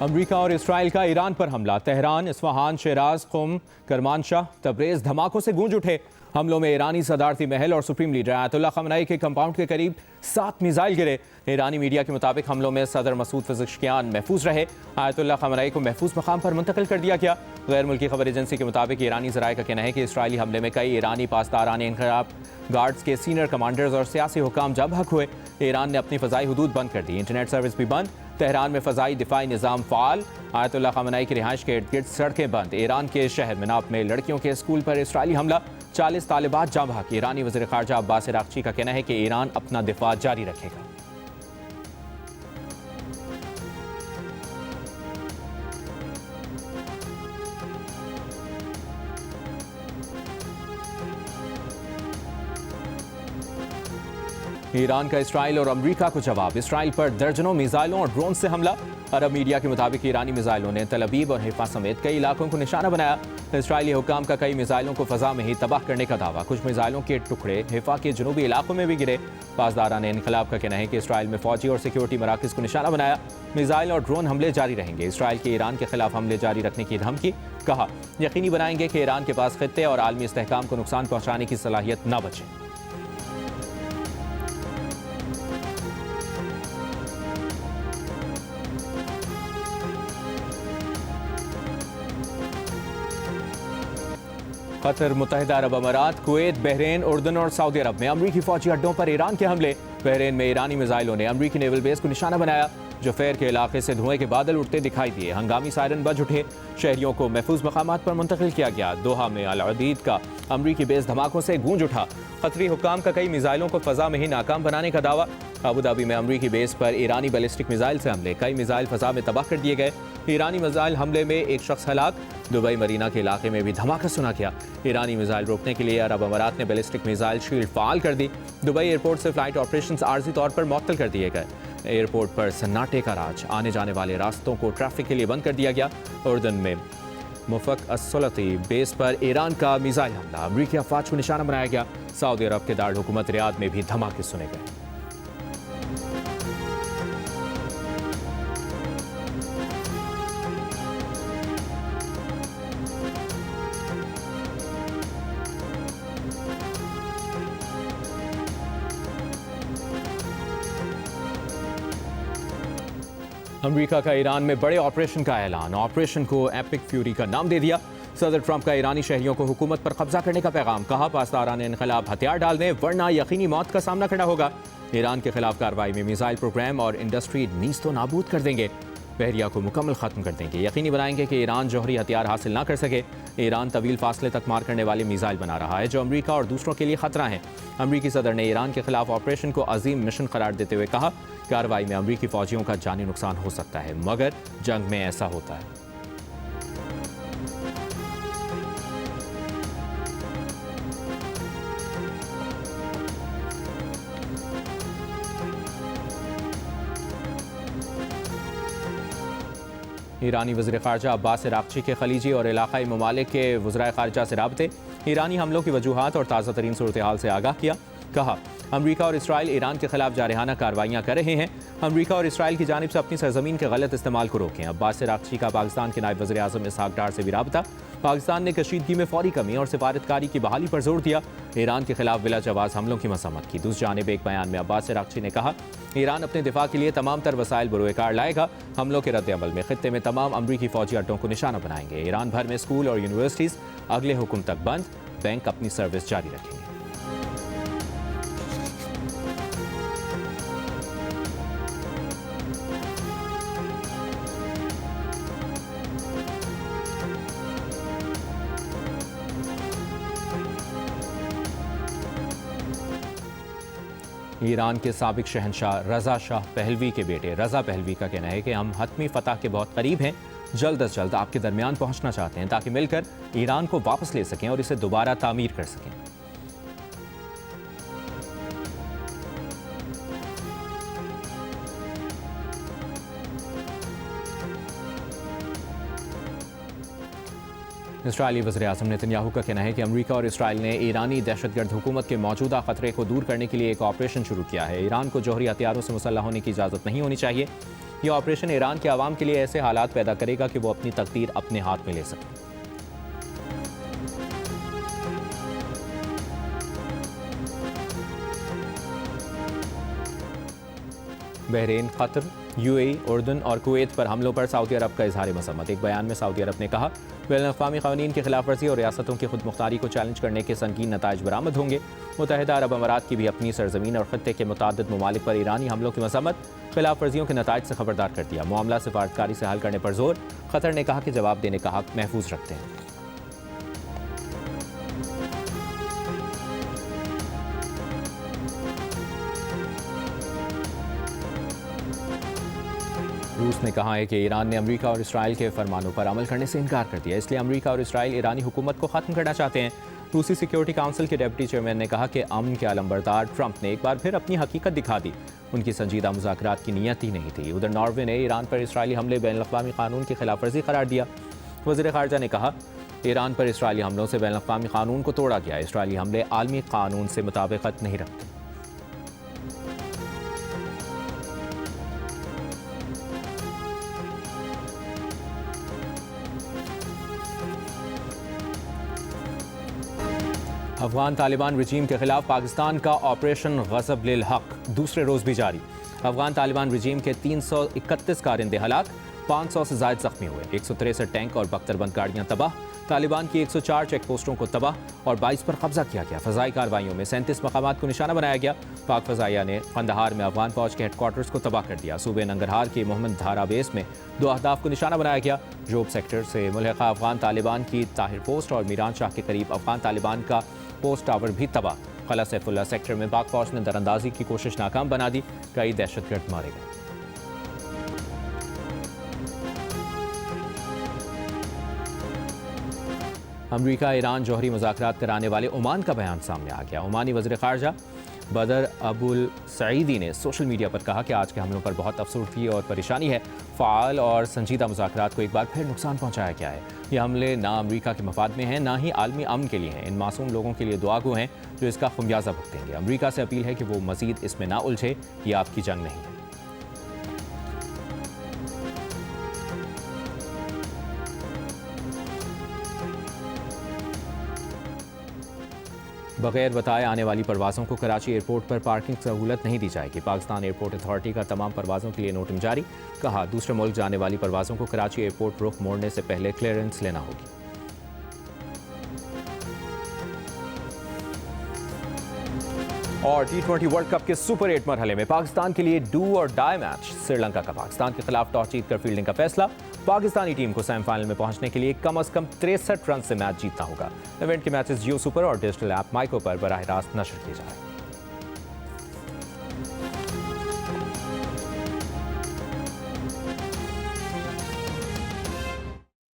अमरीका और इसराइल का ईरान पर हमला। तेहरान, इस्फहान, शिराज, कुम, करमानशाह, तब्रेज़ धमाकों से गूंज उठे। हमलों में ईरानी सदारती महल और सुप्रीम लीडर आयतुल्लाह खमनाई के कंपाउंड के करीब 7 मिसाइल गिरे। ईरानी मीडिया के मुताबिक हमलों में सदर मसूद पेज़ेश्कियान महफूज रहे। आयतुल्लाह खमनाई को महफूज मकाम पर मुंतकिल कर दिया गया। गैर मुल्की खबर एजेंसी के मुताबिक ईरानी ज़राए का कहना है कि इसराइली हमले में कई ईरानी पासदारान इनक़िलाब गार्ड्स के सीनियर कमांडर्स और सियासी हुकाम जब हक हुए। ईरान ने अपनी फ़ज़ाई हदूद बंद कर दी, इंटरनेट सर्विस भी बंद। तेहरान में फ़ज़ाई दिफाई निज़ाम फ़ाल। आयतुल्लाह खमनाई की रिहाइश के इर्द गिर्द सड़कें बंद। ईरान के शहर मिनाप में लड़कियों के स्कूल पर इसराइली हमला। 40 तालिबात जाँ बहक। ईरानी वज़ीर ख़ारजा अब्बास अराग़ची का कहना है कि ईरान अपना दिफा जारी रखेगा। ईरान का इसराइल और अमरीका को जवाब। इसराइल पर दर्जनों मिसाइलों और ड्रोन से हमला। अरब मीडिया के मुताबिक ईरानी मिसाइलों ने तल अवीव और हिफा समेत कई इलाकों को निशाना बनाया। इसराइली हुकाम का कई मिसाइलों को फजा में ही तबाह करने का दावा। कुछ मिसाइलों के टुकड़े हिफा के जनूबी इलाकों में भी गिरे। पासदारान इनक़िलाब का कहना है कि इसराइल में फौजी और सिक्योरिटी मराकज़ को निशाना बनाया। मिसाइल और ड्रोन हमले जारी रहेंगे। इसराइल के ईरान के खिलाफ हमले जारी रखने की धमकी। कहा, यकीनी बनाएंगे कि ईरान के पास खित्ते और आलमी इस्तेहकाम को नुकसान पहुँचाने की सलाहियत न बचे। कतर, मुत्तहिदा अरब अमारात, कुवैत, बहरीन, उर्दन और सऊदी अरब में अमरीकी फौजी अड्डों पर ईरान के हमले। बहरीन में ईरानी मिसाइलों ने अमरीकी नेवल बेस को निशाना बनाया। जुफैर के इलाके से धुएं के बादल उठते दिखाई दिए। हंगामी सायरन बज उठे। शहरियों को महफूज मकामात पर मुंतकिल किया गया। दोहा में अल उदीद का अमरीकी बेस धमाकों से गूंज उठा। कतरी हुकाम का कई मिसाइलों को फजा में ही नाकाम बनाने का दावा। अबू धाबी में अमरीकी बेस पर ईरानी बैलिस्टिक मिसाइल से हमले। कई मिसाइल फजा में तबाह कर दिए गए। ईरानी मिसाइल हमले में एक शख्स हलाक। दुबई मरीना के इलाके में भी धमाका सुना गया। ईरानी मिसाइल रोकने के लिए अरब अमारात ने बैलिस्टिक मिसाइल शील्ड फाल कर दी। दुबई एयरपोर्ट से फ्लाइट ऑपरेशंस आर्जी तौर पर मुअत्तल कर दिए गए। एयरपोर्ट पर सन्नाटे का राज। आने जाने वाले रास्तों को ट्रैफिक के लिए बंद कर दिया गया। उर्दन में मुफक अस्सलती बेस पर ईरान का मिसाइल हमला। अमरीकी अफवाज को निशाना बनाया गया। सऊदी अरब के दारुल हुकूमत रियाद में भी धमाके सुने गए। अमरीका का ईरान में बड़े ऑपरेशन का ऐलान। ऑपरेशन को एपिक फ्यूरी का नाम दे दिया। सदर ट्रंप का ईरानी शहरियों को हुकूमत पर कब्जा करने का पैगाम। कहा, पासदारान इनक़िलाब हथियार डाल दें वरना यकीनी मौत का सामना करना होगा। ईरान के खिलाफ कार्रवाई में मिसाइल प्रोग्राम और इंडस्ट्री नीज़ तो नाबूद कर देंगे। बहरिया को मुकम्मल ख़त्म कर देंगे। यकीनी बनाएंगे कि ईरान जौहरी हथियार हासिल ना कर सके। ईरान तवील फासले तक मार करने वाले मिसाइल बना रहा है जो अमरीका और दूसरों के लिए खतरा है। अमरीकी सदर ने ईरान के खिलाफ ऑपरेशन को अजीम मिशन करार देते हुए कहा, कार्रवाई में अमरीकी फौजियों का जानी नुकसान हो सकता है मगर जंग में ऐसा होता है। ईरानी वज़ीर ख़ारजा अब्बास अराग़ची के खलीजी और इलाक़ाई ममालिक के वज़राए ख़ारजा से राब्ते। ईरानी हमलों की वजूहात और ताज़ा तरीन सूरत हाल से आगाह किया। कहा, अमरीका और इसराइल ईरान के खिलाफ जारहाना कार्रवाइयाँ कर रहे हैं। अमरीका और इसराइल की जानिब से अपनी सरजमीन के गलत इस्तेमाल को रोकें। अब्बास अराग़ची का पाकिस्तान के नायब वज़ीर आज़म इसहाक़ डार से भी राब्ता। पाकिस्तान ने कशीदगी में फौरी कमी और सिफारतकारी की बहाली पर जोर दिया। ईरान के खिलाफ बिला जवाज़ हमलों की मसम्मत की। दूसरी जानिब एक बयान में अब्बास अराग़ची ने कहा, ईरान अपने दिफा के लिए तमाम तर वसाइल बरोकार लाएगा। हमलों के रद्द अमल में खित्ते में तमाम अमरीकी फौजी अड्डों को निशाना बनाएंगे। ईरान भर में स्कूल और यूनिवर्सिटीज़ अगले हुक्म तक बंद। बैंक अपनी सर्विस जारी रखेंगे। ईरान के साबिक शहंशाह रज़ा शाह पहलवी के बेटे रज़ा पहलवी का कहना है कि हम हतमी फतह के बहुत करीब हैं। जल्द अज जल्द आपके दरमियान पहुंचना चाहते हैं ताकि मिलकर ईरान को वापस ले सकें और इसे दोबारा तामीर कर सकें। इसराइली वज़ीर-ए-आज़म नेतन्याहू का कहना है कि अमरीका और इसराइल ने ईरानी दहशतगर्द हुकूमत के मौजूदा खतरे को दूर करने के लिए एक ऑपरेशन शुरू किया है। ईरान को जौहरी हथियारों से मुसल्लह होने की इजाज़त नहीं होनी चाहिए। यह ऑपरेशन ईरान के आवाम के लिए ऐसे हालात पैदा करेगा कि वो अपनी तकदीर अपने हाथ में ले सकें। बहरीन, कतर, यूएई, उर्दन और कुवैत पर हमलों पर सऊदी अरब का इजहार मसम्मत। एक बयान में सऊदी अरब ने कहा, बैनुल-अक़वामी क़वानीन की खिलाफ वर्जी और रियासतों की खुद मुख्तारी को चैलेंज करने के संगीन नताइज बरामद होंगे। मुत्तहिदा अरब अमारात की भी अपनी सरजमीन और खत्ते के मुतअद्दिद ममालिक पर ईरानी हमलों की मसम्मत, खिलाफ वर्जियों के नताइज से खबरदार कर दिया। मामला सिफारतकारी से हल करने पर जोर। कतर ने कहा कि जवाब देने का हक महफूज रखते हैं। रूस ने कहा है कि ईरान ने अमेरिका और इसराइल के फरमानों पर अमल करने से इनकार कर दिया, इसलिए अमेरिका और इसराइल ईरानी हुकूमत को ख़त्म करना चाहते हैं। रूसी सिक्योरिटी काउंसिल के डिप्टी चेयरमैन ने कहा कि अमन के अलंबरदार ट्रंप ने एक बार फिर अपनी हकीकत दिखा दी, उनकी संजीदा मुज़ाकरात की नीयत ही नहीं थी। उधर नॉर्वे ने ईरान पर इसराइली हमले बैनुल-अक़वामी कानून की खिलाफ वर्जी करार दिया। वज़ीर ख़ारजा ने कहा, ईरान पर इसराइली हमलों से बैनुल-अक़वामी कानून को तोड़ा गया। इसराइली हमले आलमी कानून से मुताबिकत नहीं रखते। अफगान तालिबान रजीम के खिलाफ पाकिस्तान का ऑपरेशन ग़ज़ब लिल हक़ दूसरे रोज़ भी जारी। अफगान तालिबान रजीम के 331 कारिंदे हलाक, 500 से ज़ायद ज़ख्मी हुए, 163 टैंक और बख्तरबंद गाड़ियाँ तबाह, तालिबान की 104 चेक पोस्टों को तबाह और 22 पर कब्जा किया गया। फ़ज़ाई कार्रवाइयों में 37 मकामात को निशाना बनाया गया। पाक फ़ज़ाइया ने कंदहार में अफगान फ़ौज के हेडक्वार्टर्स को तबाह कर दिया। सूबे नंगरहार के मोहम्मद धारा बेस में 2 अहदाफ को निशाना बनाया गया। जोब सेक्टर से मुल्हिका अफगान तालिबान की ताहिर पोस्ट और मीरान शाह के करीब अफगान तालिबान का पोस्ट टावर भी तबाह। क़ला सैफुल्लाह सेक्टर में पाक फ़ौज ने दरअंदाजी की कोशिश नाकाम बना दी, कई दहशतगर्द मारे गए। अमरीका ईरान जौहरी मुज़ाकरात कराने वाले ओमान का बयान सामने आ गया। ओमानी वज़ीर ख़ारजा बदर अबुल सईदी ने सोशल मीडिया पर कहा कि आज के हमलों पर बहुत अफसोसगी और परेशानी है। फ़ाल और संजीदा मुज़ाकरात को एक बार फिर नुकसान पहुँचाया गया है। ये हमले ना अमरीका के मफाद में हैं, ना ही आलमी अमन के लिए हैं। इन मासूम लोगों के लिए दुआ गो हैं जो इसका खुमियाजा भुगतेंगे। अमरीका से अपील है कि वो मज़ीद इसमें ना उलझे। ये आपकी जंग नहीं है। बगैर बताए आने वाली परवाज़ों को कराची एयरपोर्ट पर पार्किंग सहूलत नहीं दी जाएगी। पाकिस्तान एयरपोर्ट अथॉरिटी का तमाम परवाज़ों के लिए नोटिस जारी। कहा, दूसरे मुल्क जाने वाली परवाज़ों को कराची एयरपोर्ट रुख मोड़ने से पहले क्लियरेंस लेना होगी। और T20 वर्ल्ड कप के सुपर 8 मरहले में पाकिस्तान के लिए डू और डाई मैच श्रीलंका का। पाकिस्तान के खिलाफ टॉस जीतकर फील्डिंग का फैसला। पाकिस्तानी टीम को सेमीफाइनल में पहुंचने के लिए कम से कम 63 रन से मैच जीतना होगा। इवेंट के मैचेस जियो सुपर और डिजिटल ऐप माइको पर बराह रास्त नशर किए जा रहे हैं।